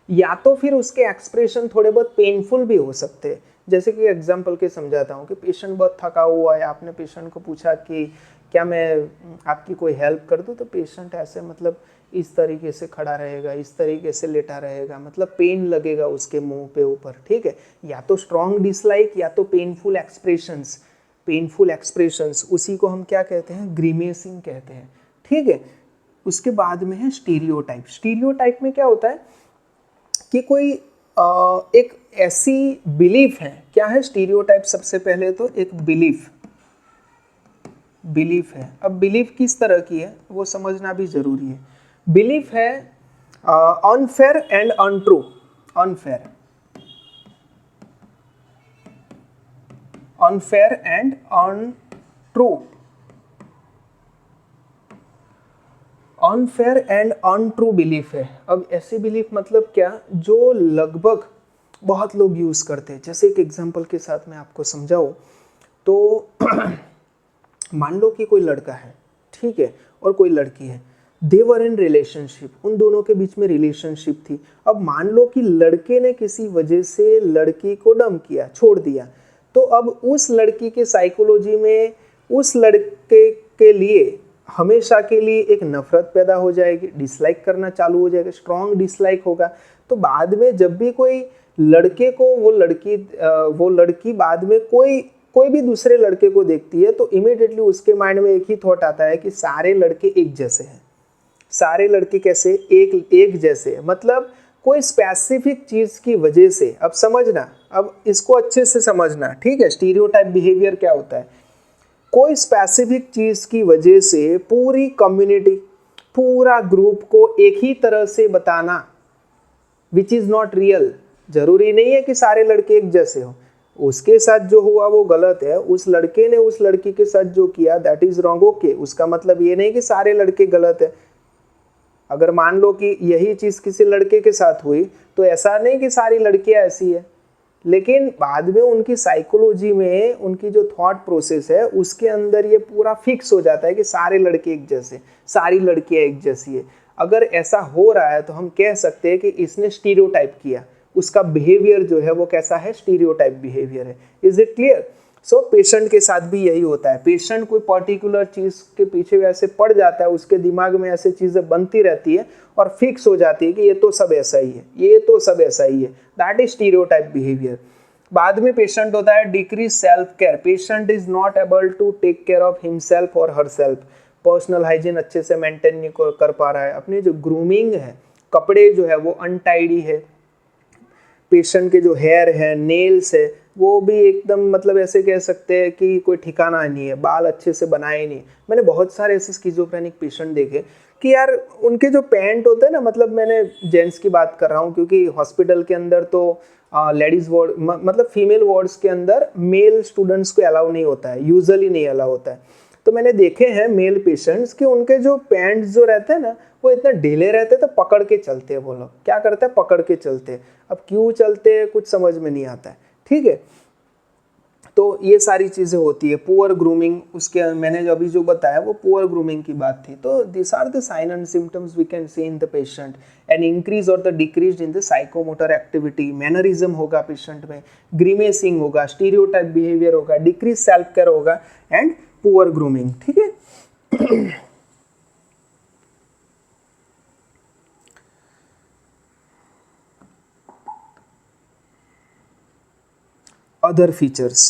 या तो फिर उसके एक्सप्रेशन थोड़े बहुत पेनफुल भी हो सकते हैं। जैसे कि एग्जांपल के समझाता हूँ कि पेशेंट बहुत थका हुआ है, आपने पेशेंट को पूछा कि क्या मैं आपकी कोई हेल्प कर दूँ, तो पेशेंट ऐसे मतलब इस तरीके से खड़ा रहेगा, इस तरीके से लेटा रहेगा, मतलब पेन लगेगा उसके मुंह पे ऊपर। ठीक है। या तो स्ट्रॉन्ग डिसलाइक या तो पेनफुल एक्सप्रेशंस, उसी को हम क्या कहते हैं, ग्रीमेसिंग कहते हैं। ठीक है। उसके बाद में है स्टीरियोटाइप। स्टीरियोटाइप में क्या होता है कि कोई एक ऐसी बिलीफ है। क्या है स्टीरियोटाइप? सबसे पहले तो एक बिलीफ है। अब बिलीफ किस तरह की है वो समझना भी जरूरी है। बिलीफ है unfair and untrue, unfair, unfair and untrue, unfair and untrue belief है। अब ऐसी बिलीफ मतलब क्या, जो लगभग बहुत लोग यूज करते हैं। जैसे एक एग्जांपल के साथ मैं आपको समझाऊं तो मान लो कि कोई लड़का है, ठीक है, और कोई लड़की है, दे वर इन रिलेशनशिप, उन दोनों के बीच में रिलेशनशिप थी। अब मान लो कि लड़के ने किसी वजह से लड़की को डंप किया, छोड़ दिया, तो अब उस लड़की के साइकोलॉजी में उस लड़के के लिए हमेशा के लिए एक नफरत पैदा हो जाएगी, डिसलाइक करना चालू हो जाएगा, स्ट्रॉन्ग डिसलाइक होगा। तो बाद में जब भी कोई लड़के को वो लड़की बाद में कोई भी दूसरे लड़के को देखती है तो इमीडिएटली उसके माइंड में एक ही थॉट आता है कि सारे लड़के एक जैसे हैं। सारे लड़के कैसे, एक जैसे, मतलब कोई स्पेसिफिक चीज की वजह से। अब समझना, अब इसको अच्छे से समझना, ठीक है, स्टीरियोटाइप बिहेवियर क्या होता है। कोई स्पेसिफिक चीज की वजह से पूरी कम्युनिटी, पूरा ग्रुप को एक ही तरह से बताना, विच इज नॉट रियल। जरूरी नहीं है कि सारे लड़के एक जैसे हो, उसके साथ जो हुआ वो गलत है, उस लड़के ने उस लड़की के साथ जो किया दैट इज रॉन्ग, ओके। उसका मतलब ये नहीं कि सारे लड़के गलत है। अगर मान लो कि यही चीज किसी लड़के के साथ हुई तो ऐसा नहीं कि सारी लड़कियां ऐसी है, लेकिन बाद में उनकी साइकोलॉजी में उनकी जो थॉट प्रोसेस है उसके अंदर ये पूरा फिक्स हो जाता है कि सारे लड़के एक जैसे, सारी लड़कियां एक जैसी है। अगर ऐसा हो रहा है तो हम कह सकते हैं कि इसने स्टीरियोटाइप किया, उसका बिहेवियर जो है वो कैसा है, स्टीरियोटाइप बिहेवियर है। Is it clear? So patient के साथ भी यही होता है। पेशेंट कोई पर्टिकुलर चीज के पीछे ऐसे पड़ जाता है, उसके दिमाग में ऐसे चीजें बनती रहती है और फिक्स हो जाती है कि ये तो सब ऐसा ही है, ये तो सब ऐसा ही है, दैट इज स्टीरियोटाइप बिहेवियर। बाद में पेशेंट होता है decrease self care. Patient is not able to take care of himself और हरसेल्फ। पर्सनल हाइजीन अच्छे से मेंटेन नहीं कर पा रहा है, अपनी जो ग्रूमिंग है, कपड़े जो है वो अनटाइडी है, पेशेंट के जो हेयर है, नेल्स है, वो भी एकदम मतलब ऐसे कह सकते हैं कि कोई ठिकाना नहीं है, बाल अच्छे से बनाए नहीं। मैंने बहुत सारे ऐसे स्किज़ोफ्रेनिक पेशेंट देखे कि यार उनके जो पैंट होते हैं ना, मतलब मैंने जेंट्स की बात कर रहा हूँ क्योंकि हॉस्पिटल के अंदर तो लेडीज़ वार्ड मतलब फीमेल वार्ड्स के अंदर मेल स्टूडेंट्स को अलाउ नहीं होता है, यूजुअली नहीं अलाउ होता है। तो मैंने देखे हैं मेल पेशेंट्स कि उनके जो पैंट्स जो रहते हैं ना वो इतना ढीले रहते हैं तो पकड़ के चलते हैं। वो लोग क्या करते हैं, पकड़ के चलते हैं। अब क्यों चलते हैं कुछ समझ में नहीं आता है, ठीक है। तो ये सारी चीज़ें होती है। पुअर ग्रूमिंग, उसके मैंने अभी जो बताया वो पुअर ग्रूमिंग की बात थी। तो this are the sign and symptoms we can see in the patient. An increase और the decrease in the psychomotor activity, mannerism होगा पेशेंट में, ग्रीमेसिंग होगा, स्टीरियोटाइप बिहेवियर होगा, डिक्रीज सेल्फ केयर होगा एंड पुअर ग्रूमिंग, ठीक है। Other features,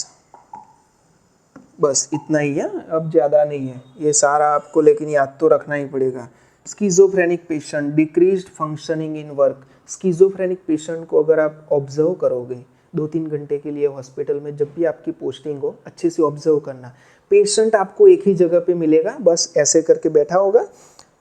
बस इतना ही है, अब ज़्यादा नहीं है ये सारा आपको, लेकिन याद तो रखना ही पड़ेगा। Schizophrenic patient, decreased functioning in work. Schizophrenic patient को अगर आप ऑब्जर्व करोगे 2-3 घंटे के लिए हॉस्पिटल में, जब भी आपकी पोस्टिंग हो, अच्छे से ऑब्जर्व करना। पेशेंट आपको एक ही जगह पे मिलेगा, बस ऐसे करके बैठा होगा,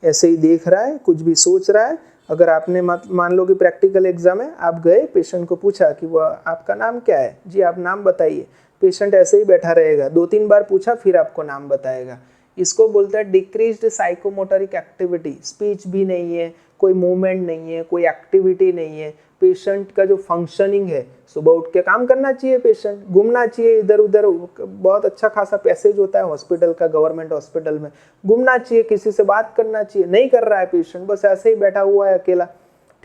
ऐसे ही देख रहा है, कुछ भी सोच रहा है। अगर आपने मान लो कि प्रैक्टिकल एग्जाम है, आप गए, पेशेंट को पूछा कि वह आपका नाम क्या है, जी आप नाम बताइए, पेशेंट ऐसे ही बैठा रहेगा। 2-3 बार पूछा फिर आपको नाम बताएगा। इसको बोलते हैं डिक्रीज्ड साइकोमोटरिक एक्टिविटी। स्पीच भी नहीं है, कोई मूवमेंट नहीं है, कोई एक्टिविटी नहीं है। पेशेंट का जो फंक्शनिंग है, सुबह उठ के काम करना चाहिए, पेशेंट घूमना चाहिए इधर उधर, बहुत अच्छा खासा पैसेज होता है हॉस्पिटल का, गवर्नमेंट हॉस्पिटल में घूमना चाहिए, किसी से बात करना चाहिए, नहीं कर रहा है पेशेंट, बस ऐसे ही बैठा हुआ है अकेला,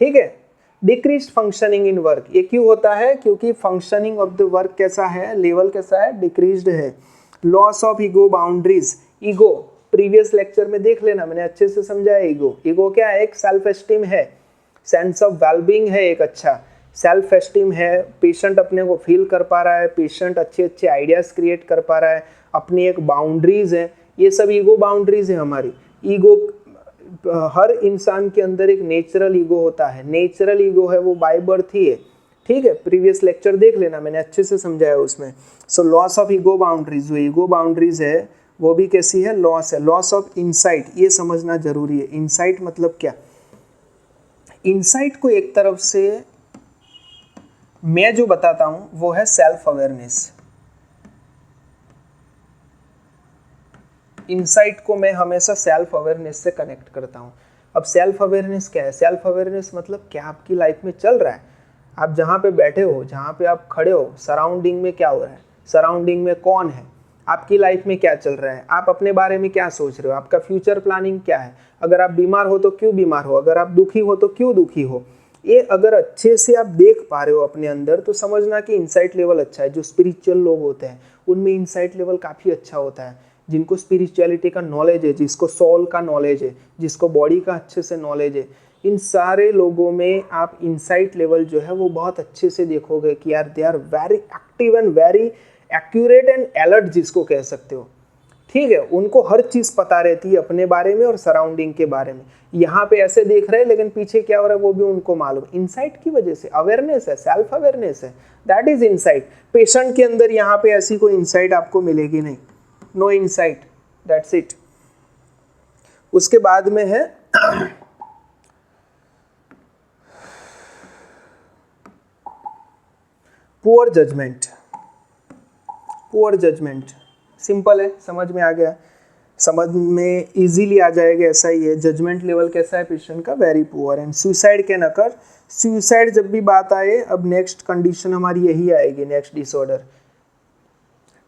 ठीक है। डिक्रीज्ड फंक्शनिंग इन वर्क, ये क्यों होता है, क्योंकि फंक्शनिंग ऑफ द वर्क कैसा है, लेवल कैसा है, डिक्रीज्ड है। Loss of ego boundaries. Ego previous lecture में देख लेना, मैंने अच्छे से समझाया। ईगो क्या है, एक सेल्फ एस्टीम है, सेंस ऑफ वेलबींग है, एक अच्छा सेल्फ एस्टीम है, पेशेंट अपने को फील कर पा रहा है, पेशेंट अच्छे अच्छे आइडियाज क्रिएट कर पा रहा है, अपनी एक बाउंड्रीज है, ये सब ईगो बाउंड्रीज है हमारी। ईगो हर इंसान के अंदर एक नेचुरल ईगो होता है, नेचुरल ईगो है वो बाय बर्थ ही है, ठीक है। प्रीवियस लेक्चर देख लेना, मैंने अच्छे से समझाया उसमें। So loss of ego boundaries, जो ईगो बाउंड्रीज है वो भी कैसी है, लॉस है, लॉस ऑफ इंसाइट। ये समझना जरूरी है, इंसाइट मतलब क्या। इंसाइट को एक तरफ से मैं जो बताता हूं वो है सेल्फ अवेयरनेस। इंसाइट को मैं हमेशा सेल्फ अवेयरनेस से कनेक्ट करता हूं। अब सेल्फ अवेयरनेस क्या है, सेल्फ अवेयरनेस मतलब क्या आपकी लाइफ में चल रहा है, आप जहाँ पे बैठे हो, जहाँ पे आप खड़े हो, सराउंडिंग में क्या हो रहा है, सराउंडिंग में कौन है, आपकी लाइफ में क्या चल रहा है, आप अपने बारे में क्या सोच रहे हो, आपका फ्यूचर प्लानिंग क्या है, अगर आप बीमार हो तो क्यों बीमार हो, अगर आप दुखी हो तो क्यों दुखी हो। ये अगर अच्छे से आप देख पा रहे हो अपने अंदर तो समझना कि इंसाइट लेवल अच्छा है। जो स्पिरिचुअल लोग होते हैं उनमें इंसाइट लेवल काफ़ी अच्छा होता है, जिनको स्पिरिचुअलिटी का नॉलेज है, जिसको सोल का नॉलेज है, जिसको बॉडी का अच्छे से नॉलेज है, इन सारे लोगों में आप इंसाइट लेवल जो है वो बहुत अच्छे से देखोगे कि यार they are very active and very accurate and alert जिसको कह सकते हो। ठीक है, उनको हर चीज़ पता रहती है अपने बारे में और सराउंडिंग के बारे में। यहाँ पे ऐसे देख रहे हैं लेकिन पीछे क्या हो रहा है वो भी उनको मालूम। इंसाइट की वजह से अवेयरनेस है, सेल्फ अवेयरनेस है, दैट इज इंसाइट। पेशेंट के अंदर यहाँ पे ऐसी कोई इंसाइट आपको मिलेगी नहीं, नो इंसाइट, दैट्स इट। उसके बाद में है poor judgement. Poor judgement simple है, समझ में आ गया, समझ में इजीली आ जाएगा, ऐसा ही है। जजमेंट लेवल कैसा है पेशेंट का, very poor. And suicide can occur, suicide जब भी बात आए, अब नेक्स्ट कंडीशन हमारी यही आएगी, नेक्स्ट डिसऑर्डर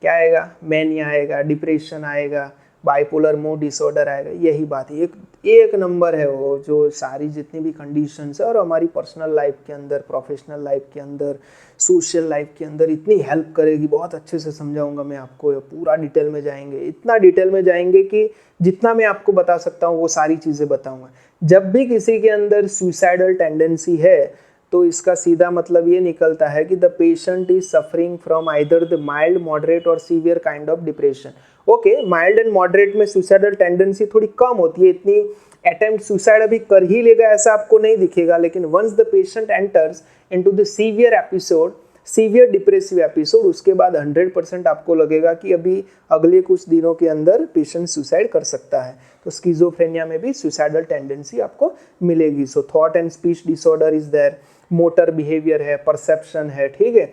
क्या आएगा, मैनिया आएगा, डिप्रेशन आएगा, बाइपोलर मूड डिसऑर्डर आएगा। यही बात है, एक नंबर है वो, जो सारी जितनी भी कंडीशंस है और हमारी पर्सनल लाइफ के अंदर, प्रोफेशनल लाइफ के अंदर, सोशल लाइफ के अंदर इतनी हेल्प करेगी। बहुत अच्छे से समझाऊंगा मैं आपको, पूरा डिटेल में जाएंगे, इतना डिटेल में जाएंगे कि जितना मैं आपको बता सकता हूँ वो सारी चीज़ें बताऊँगा। जब भी किसी के अंदर सुसाइडल टेंडेंसी है तो इसका सीधा मतलब ये निकलता है कि the patient is suffering from either the mild, moderate और severe kind of depression. Okay, mild and moderate में सुसाइडल टेंडेंसी थोड़ी कम होती है, इतनी अटेम्प्ट सुसाइड अभी कर ही लेगा ऐसा आपको नहीं दिखेगा, लेकिन once the patient enters into the severe episode, severe depressive episode, उसके बाद 100% आपको लगेगा कि अभी अगले कुछ दिनों के अंदर पेशेंट सुसाइड कर सकता है। तो स्किज़ोफ्रेनिया में भी सुसाइडल टेंडेंसी आपको मिलेगी। So thought and speech disorder is there, motor behaviour है, परसेप्शन है, ठीक है।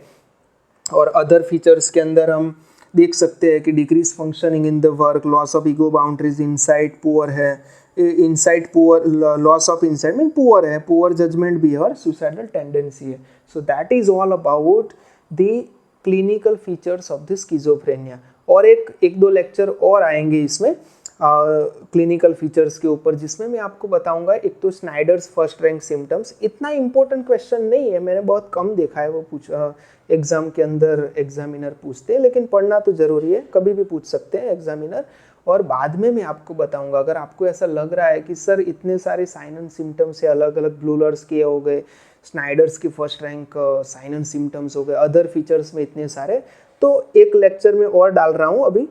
और अदर फीचर्स के अंदर हम देख सकते हैं कि decrease functioning in the work, loss of ego boundaries, insight poor है, insight poor, loss of insight mean poor है, पुअर जजमेंट भी है और सुसाइडल टेंडेंसी है। So that is all about the clinical features of the schizophrenia. और एक दो lecture और आएंगे इसमें क्लिनिकल फीचर्स के ऊपर, जिसमें मैं आपको बताऊंगा एक तो स्नाइडर्स फर्स्ट रैंक सिम्टम्स। इतना इंपॉर्टेंट क्वेश्चन नहीं है, मैंने बहुत कम देखा है वो एग्जाम के अंदर एग्जामिनर पूछते हैं, लेकिन पढ़ना तो जरूरी है, कभी भी पूछ सकते हैं एग्जामिनर। और बाद में मैं आपको बताऊंगा, अगर आपको ऐसा लग रहा है कि सर इतने सारे साइन एंड सिम्टम्स से अलग अलग ब्लूलर्स के हो गए, स्नाइडर्स की first rank sign and symptoms हो गए, अदर फीचर्स में इतने सारे, तो एक लेक्चर में और डाल रहा हूँ अभी,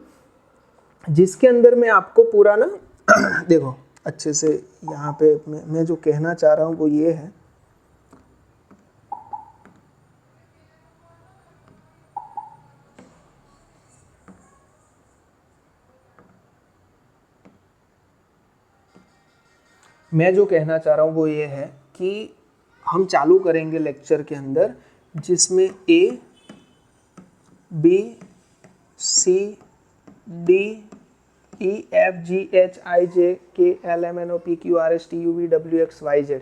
जिसके अंदर मैं आपको पूरा ना देखो अच्छे से, यहाँ पे मैं जो कहना चाह रहा हूँ वो ये है, मैं जो कहना चाह रहा हूँ वो ये है कि हम चालू करेंगे लेक्चर के अंदर जिसमें A, B, C, D, E, F, G, H, I, J, K, L, M, N, O, P, Q, R, S, T, U, V, W, X, Y, Z।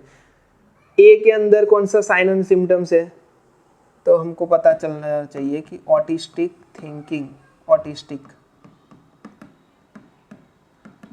A के अंदर कौन सा साइन एंड सिम्टम्स है, तो हमको पता चलना चाहिए कि ऑटिस्टिक थिंकिंग, ऑटिस्टिक।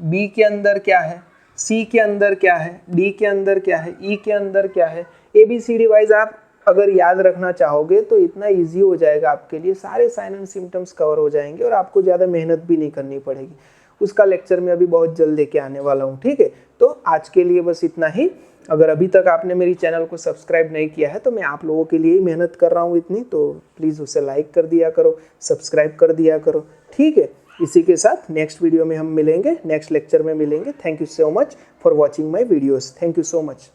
B के अंदर क्या है, C के अंदर क्या है, D के अंदर क्या है, E के अंदर क्या है। ABCD वाइज आप अगर याद रखना चाहोगे तो इतना इजी हो जाएगा आपके लिए, सारे साइन एंड सिम्टम्स कवर हो जाएंगे और आपको ज़्यादा मेहनत भी नहीं करनी पड़ेगी। उसका लेक्चर मैं अभी बहुत जल्द लेके आने वाला हूँ, ठीक है। तो आज के लिए बस इतना ही। अगर अभी तक आपने मेरी चैनल को सब्सक्राइब नहीं किया है तो मैं आप लोगों के लिए ही मेहनत कर रहा हूँ इतनी, तो प्लीज़ उसे लाइक कर दिया करो, सब्सक्राइब कर दिया करो, ठीक है। इसी के साथ नेक्स्ट वीडियो में हम मिलेंगे, नेक्स्ट लेक्चर में मिलेंगे। Thank you so much for watching my videos, thank you so much.